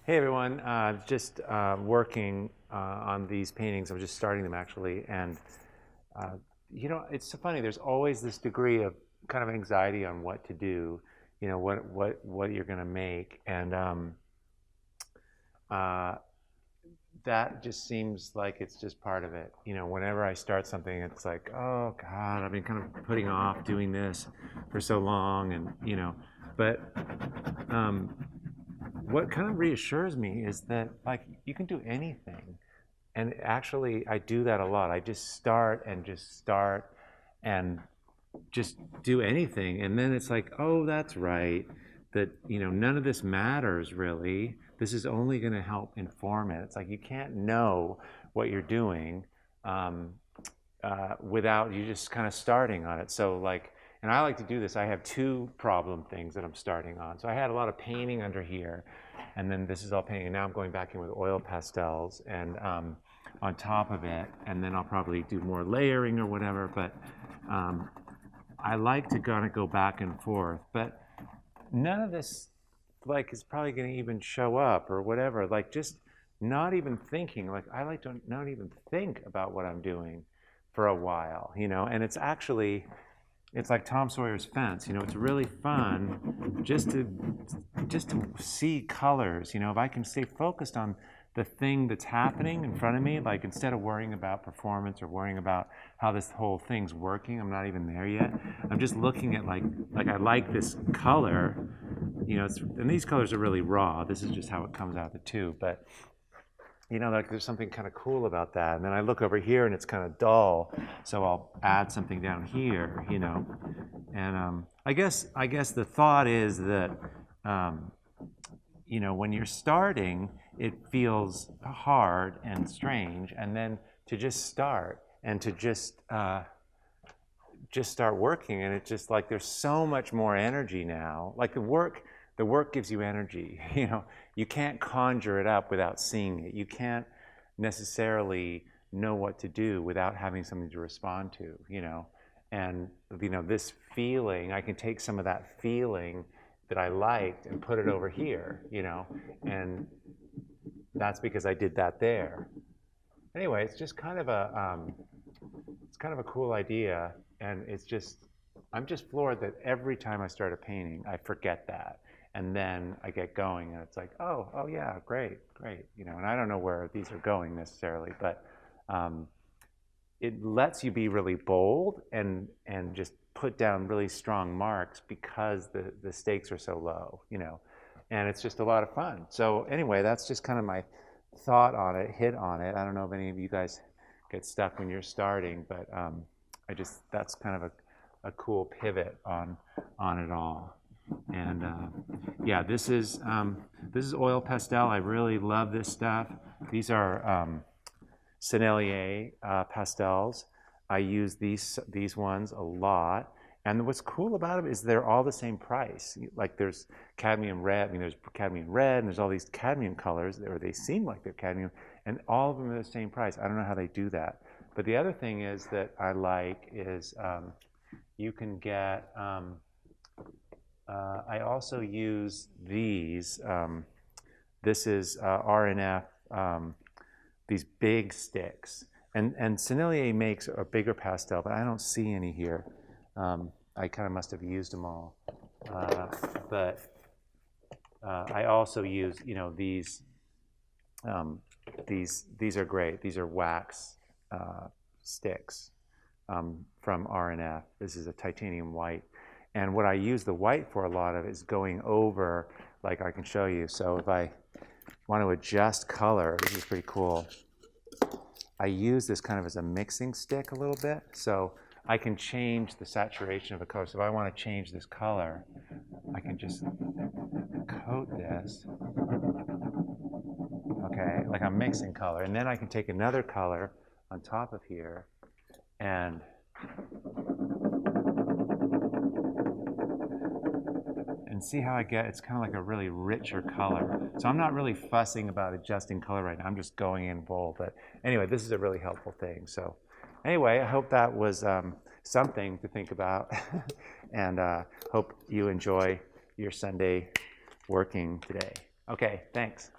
Hey everyone, just working on these paintings. I'm just starting them actually, and uh, it's so funny. There's always this degree of kind of anxiety on what to do, what you're going to make, and uh, that just seems like it's just part of it. Whenever I start something, it's like, oh God, I've been kind of putting off doing this for so long, and but. Um, what kind of reassures me is that like you can do anything, and actually I do that a lot. I just start and just do anything, and then it's like, oh, that's right, that none of this matters really. This is only going to help inform it. It's like you can't know what you're doing um, without you just kind of starting on it. So like, and I like to do this. I have two problem things that I'm starting on. So I had a lot of painting under here, and then this is all painting. And now I'm going back in with oil pastels and on top of it, and then I'll probably do more layering or whatever. But I like to kind of go back and forth. But none of this like is probably going to even show up or whatever. Like just not even thinking. Like I like to not even think about what I'm doing for a while, and it's actually, it's like Tom Sawyer's Fence. It's really fun just to see colors. If I can stay focused on the thing that's happening in front of me, like instead of worrying about performance or worrying about how this whole thing's working, I'm not even there yet. I'm just looking at like I like this color, and these colors are really raw. This is just how it comes out of the tube, but like there's something kind of cool about that. And then I look over here and it's kind of dull, so I'll add something down here, And I guess the thought is that, when you're starting, it feels hard and strange, and then to just start and to just start working, and it's just like there's so much more energy now. Like the work gives you energy. You can't conjure it up without seeing it. You can't necessarily know what to do without having something to respond to. And this feeling, I can take some of that feeling that I liked and put it over here. And that's because I did that there. Anyway, it's just kind of a cool idea, and I'm just floored that every time I start a painting, I forget that. And then I get going, and it's like, oh yeah, great. And I don't know where these are going necessarily, but it lets you be really bold and just put down really strong marks because the stakes are so low, and it's just a lot of fun. So anyway, that's just kind of my thought on it, hit on it. I don't know if any of you guys get stuck when you're starting, but that's kind of a cool pivot on it all. And yeah, this is oil pastel. I really love this stuff. These are Sennelier pastels. I use these ones a lot. And what's cool about them is they're all the same price. Like there's cadmium red. There's cadmium red, and there's all these cadmium colors, or they seem like they're cadmium, and all of them are the same price. I don't know how they do that. But the other thing is that I like is you can get. I also use these. This is R&F, these big sticks. And Sennelier makes a bigger pastel, but I don't see any here. I kind of must have used them all. But I also use, these. These are great. These are wax sticks from R&F. This is a titanium white. And what I use the white for a lot of is going over, like I can show you. So if I want to adjust color, this is pretty cool. I use this kind of as a mixing stick a little bit. So I can change the saturation of a color. So if I want to change this color, I can just coat this. Okay, like I'm mixing color. And then I can take another color on top of here and see how I get, it's kind of like a really richer color. So I'm not really fussing about adjusting color right now. I'm just going in bold. But anyway, this is a really helpful thing. So anyway, I hope that was something to think about. And hope you enjoy your Sunday working today. Okay, thanks.